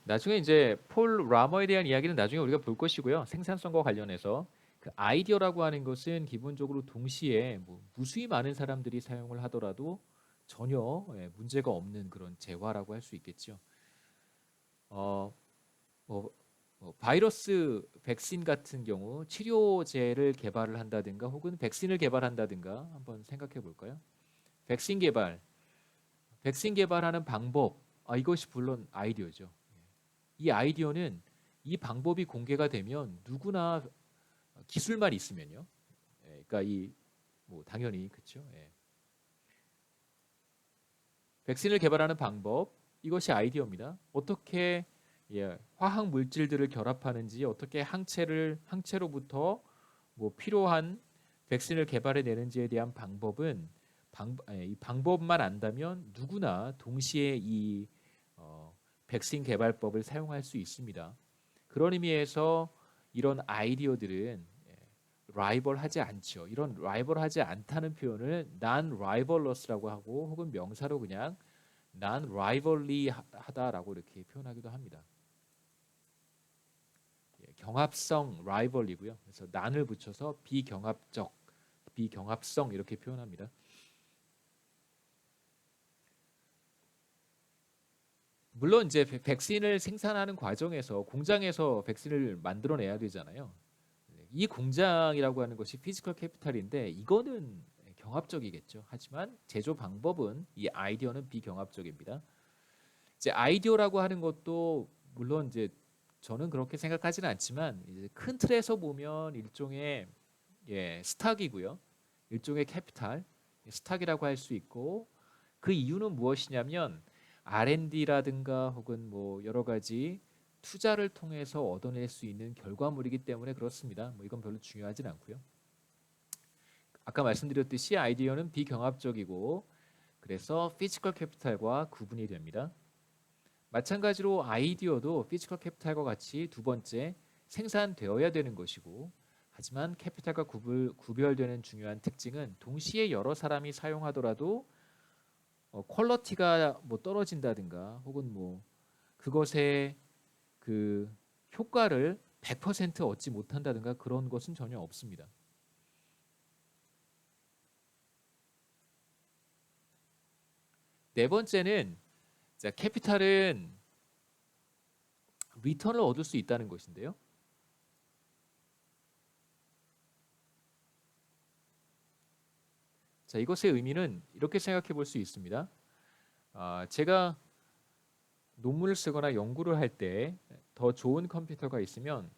나중에 이제 폴 라머에 대한 이야기는 나중에 우리가 볼 것이고요. 생산성과 관련해서 그 아이디어라고 하는 것은 기본적으로 동시에 뭐 무수히 많은 사람들이 사용을 하더라도 전혀 문제가 없는 그런 재화라고 할 수 있겠죠. 어, 뭐, 바이러스 백신 같은 경우 치료제를 개발을 한다든가 혹은 백신을 개발한다든가 한번 생각해 볼까요? 백신 개발, 백신 개발하는 방법, 이것이 물론 아이디어죠. 이 아이디어는 이 방법이 공개가 되면 누구나 기술만 있으면요. 그러니까 이 뭐 당연히 그렇죠. 백신을 개발하는 방법 이것이 아이디어입니다. 어떻게 화학 물질들을 결합하는지 어떻게 항체로부터 뭐 필요한 백신을 개발해 내는지에 대한 방법은 이 방법만 안다면 누구나 동시에 이 백신 개발법을 사용할 수 있습니다. 그런 의미에서 이런 아이디어들은 라이벌하지 않죠. 이런 라이벌하지 않다는 표현을 non-rivalrous라고 하고 혹은 명사로 그냥 non-rivalry하다라고 이렇게 표현하기도 합니다. 경합성 rival이고요. 그래서 난을 붙여서 비경합적, 비경합성 이렇게 표현합니다. 물론 이제 백신을 생산하는 과정에서 공장에서 백신을 만들어내야 되잖아요. 이 공장이라고 하는 것이 피지컬 캐피탈인데 이거는 경합적이겠죠. 하지만 제조 방법은 이 아이디어는 비경합적입니다. 이제 아이디어라고 하는 것도 물론 이제 저는 그렇게 생각하지는 않지만 이제 큰 틀에서 보면 일종의 스탁이고요. 일종의 캐피탈, 스탁이라고 할 수 있고 그 이유는 무엇이냐면 R&D라든가 혹은 뭐 여러 가지 투자를 통해서 얻어낼 수 있는 결과물이기 때문에 그렇습니다. 뭐 이건 별로 중요하진 않고요. 아까 말씀드렸듯이 아이디어는 비경합적이고 그래서 피지컬 캐피탈과 구분이 됩니다. 마찬가지로 아이디어도 피지컬 캐피탈과 같이 두 번째 생산되어야 되는 것이고 하지만 캐피탈과 구별되는 중요한 특징은 동시에 여러 사람이 사용하더라도 퀄러티가 뭐 떨어진다든가 혹은 뭐 그것의 그 효과를 100% 얻지 못한다든가 그런 것은 전혀 없습니다. 네 번째는 자, 캐피탈은 리턴을 얻을 수 있다는 것인데요. 자, 이것의 의미는 이렇게 생각해 볼 수 있습니다. 제가 논문을 쓰거나 연구를 할 때 더 좋은 컴퓨터가 있으면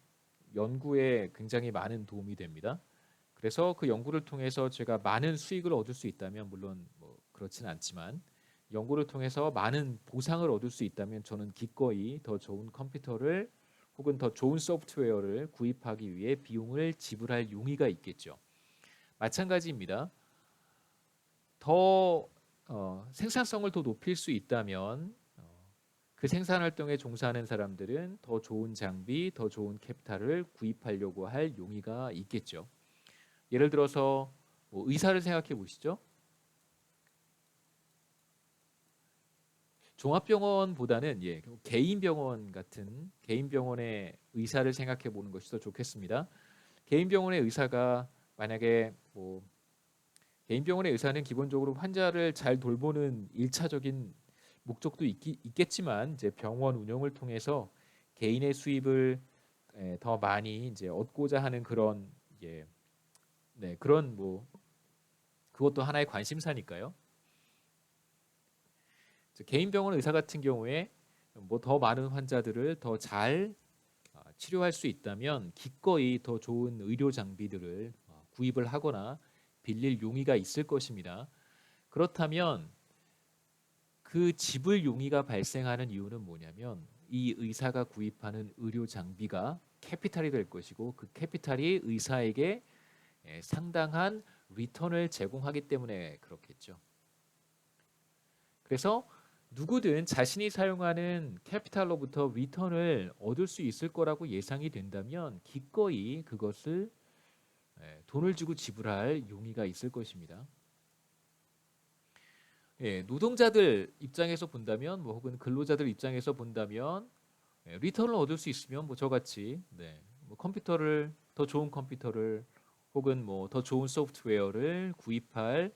연구에 굉장히 많은 도움이 됩니다. 그래서 그 연구를 통해서 제가 많은 수익을 얻을 수 있다면 물론 뭐 그렇지는 않지만 연구를 통해서 많은 보상을 얻을 수 있다면 저는 기꺼이 더 좋은 컴퓨터를 혹은 더 좋은 소프트웨어를 구입하기 위해 비용을 지불할 용의가 있겠죠. 마찬가지입니다. 더 생산성을 더 높일 수 있다면 그 생산 활동에 종사하는 사람들은 더 좋은 장비, 더 좋은 캐피탈을 구입하려고 할 용의가 있겠죠. 예를 들어서 뭐 의사를 생각해 보시죠. 종합병원보다는 개인 병원 같은 개인 병원의 의사를 생각해 보는 것이 더 좋겠습니다. 개인 병원의 의사가 만약에 뭐 개인 병원의 의사는 기본적으로 환자를 잘 돌보는 일차적인 목적도 있겠지만 이제 병원 운영을 통해서 개인의 수입을 더 많이 이제 얻고자 하는 그런 그런 뭐 그것도 하나의 관심사니까요. 개인 병원 의사 같은 경우에 뭐 더 많은 환자들을 더 잘 치료할 수 있다면 기꺼이 더 좋은 의료 장비들을 구입을 하거나 빌릴 용의가 있을 것입니다. 그렇다면 그 지불 용의가 발생하는 이유는 뭐냐면 이 의사가 구입하는 의료 장비가 캐피탈이 될 것이고 그 캐피탈이 의사에게 상당한 리턴을 제공하기 때문에 그렇겠죠. 그래서 누구든 자신이 사용하는 캐피탈로부터 리턴을 얻을 수 있을 거라고 예상이 된다면 기꺼이 그것을 돈을 주고 지불할 용의가 있을 것입니다. 노동자들 입장에서 본다면 뭐 혹은 근로자들 입장에서 본다면 리턴을 얻을 수 있으면 뭐 저같이 뭐 컴퓨터를 더 좋은 컴퓨터를 혹은 뭐 더 좋은 소프트웨어를 구입할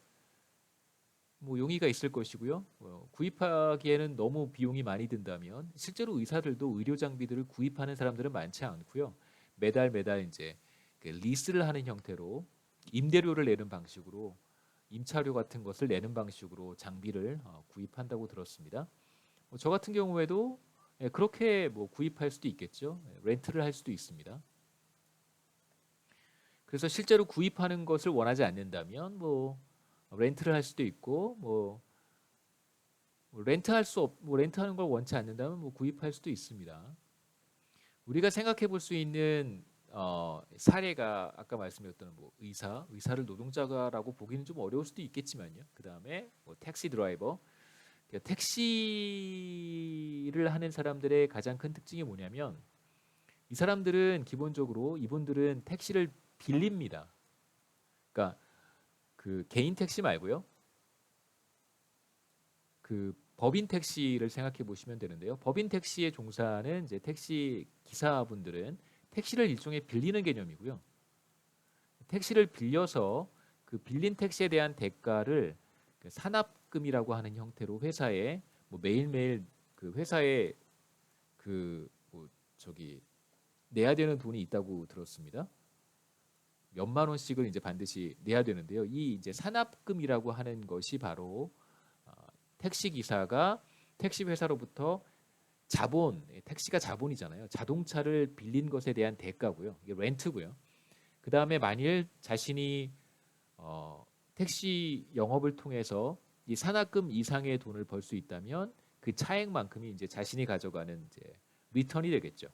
뭐 용의가 있을 것이고요. 구입하기에는 너무 비용이 많이 든다면 실제로 의사들도 의료 장비들을 구입하는 사람들은 많지 않고요. 매달 매달 이제 그 리스를 하는 형태로 임대료를 내는 방식으로 임차료 같은 것을 내는 방식으로 장비를 구입한다고 들었습니다. 저 같은 경우에도 그렇게 뭐 구입할 수도 있겠죠. 렌트를 할 수도 있습니다. 그래서 실제로 구입하는 것을 원하지 않는다면 뭐 렌트를 할 수도 있고 뭐 렌트하는 걸 원치 않는다면 뭐 구입할 수도 있습니다. 우리가 생각해 볼 수 있는 사례가 아까 말씀드렸던 뭐 의사를 노동자라고 보기는 좀 어려울 수도 있겠지만요. 그 다음에 뭐 택시 드라이버, 택시를 하는 사람들의 가장 큰 특징이 뭐냐면 이 사람들은 기본적으로 이분들은 택시를 빌립니다. 그러니까 그 개인 택시 말고요. 그 법인 택시를 생각해 보시면 되는데요. 법인 택시에 종사하는 이제 택시 기사분들은 택시를 일종의 빌리는 개념이고요. 택시를 빌려서 그 빌린 택시에 대한 대가를 그 산납금이라고 하는 형태로 회사에 뭐 매일매일 그 회사에 그 뭐 저기 내야 되는 돈이 있다고 들었습니다. 몇만 원씩을 이제 반드시 내야 되는데요. 이 이제 산납금이라고 하는 것이 바로 택시 기사가 택시 회사로부터 택시가 자본이잖아요. 자동차를 빌린 것에 대한 대가고요. 이게 렌트고요. 그 다음에 만일 자신이 택시 영업을 통해서 이 산납금 이상의 돈을 벌 수 있다면 그 차액만큼이 이제 자신이 가져가는 이제 리턴이 되겠죠.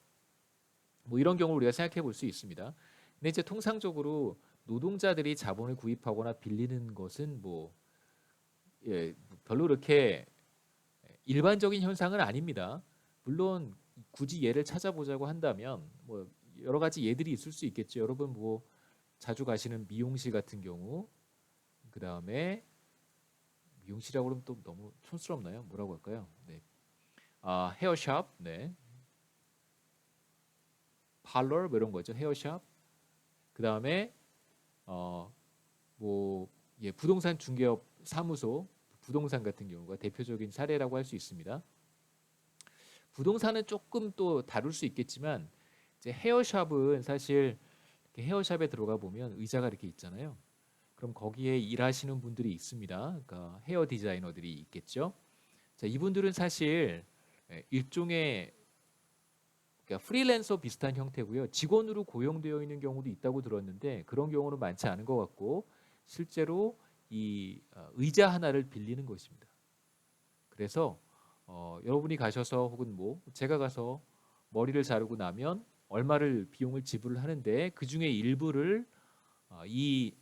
뭐 이런 경우를 우리가 생각해 볼 수 있습니다. 근데 이제 통상적으로 노동자들이 자본을 구입하거나 빌리는 것은 뭐 별로 그렇게 일반적인 현상은 아닙니다. 물론 굳이 예를 찾아보자고 한다면 뭐 여러 가지 예들이 있을 수 있겠죠. 여러분 뭐 자주 가시는 미용실 같은 경우, 그 다음에 미용실이라고 그러면 또 너무 촌스럽나요? 뭐라고 할까요? 헤어샵, 팔러 뭐 이런 거죠. 헤어샵. 그 다음에 부동산 중개업 사무소, 부동산 같은 경우가 대표적인 사례라고 할 수 있습니다. 부동산은 조금 또 다룰 수 있겠지만 이제 헤어샵은 사실 헤어샵에 들어가 보면 의자가 이렇게 있잖아요. 그럼 거기에 일하시는 분들이 있습니다. 그러니까 헤어 디자이너들이 있겠죠. 자, 이분들은 사실 일종의 그러니까 프리랜서 비슷한 형태고요. 직원으로 고용되어 있는 경우도 있다고 들었는데 그런 경우는 많지 않은 것 같고 실제로 이 의자 하나를 빌리는 것입니다. 그래서 여러분이 가셔서 혹은 뭐 제가 가서 머리를 자르고 나면 얼마를 비용을 지불을 하는데 그 중에 일부를 이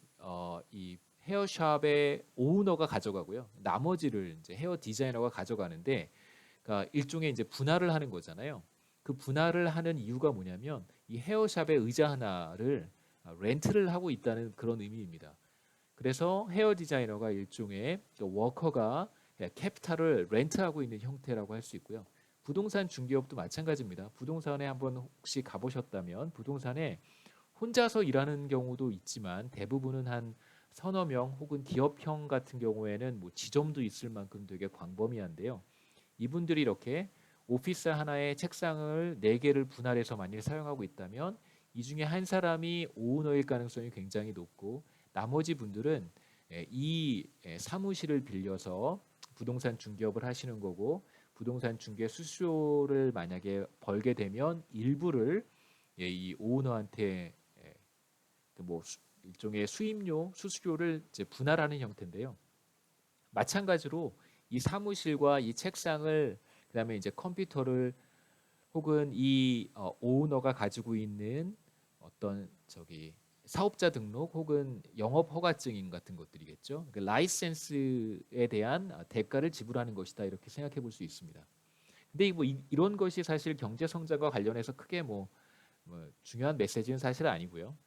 헤어샵의 오너가 가져가고요. 나머지를 이제 헤어 디자이너가 가져가는데 그러니까 일종의 이제 분할을 하는 거잖아요. 그 분할을 하는 이유가 뭐냐면 이 헤어샵의 의자 하나를 렌트를 하고 있다는 그런 의미입니다. 그래서 헤어 디자이너가 일종의 워커가 캐피탈을 렌트하고 있는 형태라고 할 수 있고요. 부동산 중개업도 마찬가지입니다. 부동산에 한번 혹시 가보셨다면 부동산에 혼자서 일하는 경우도 있지만 대부분은 한 서너 명 혹은 기업형 같은 경우에는 뭐 지점도 있을 만큼 되게 광범위한데요. 이분들이 이렇게 오피스 하나의 책상을 4개를 분할해서 만일 사용하고 있다면 이 중에 한 사람이 오너일 가능성이 굉장히 높고 나머지 분들은 이 사무실을 빌려서 부동산 중개업을 하시는 거고 부동산 중개 수수료를 만약에 벌게 되면 일부를 이 오너한테 뭐 일종의 수임료, 수수료를 이제 분할하는 형태인데요. 마찬가지로 이 사무실과 이 책상을 그다음에 이제 컴퓨터를 혹은 이 오너가 가지고 있는 어떤 사업자 등록 혹은 영업 허가증인 같은 것들이겠죠. 그러니까 라이센스에 대한 대가를 지불하는 것이다 이렇게 생각해 볼 수 있습니다. 근데 이런 것이 사실 경제 성장과 관련해서 크게 뭐 중요한 메시지는 사실 아니고요.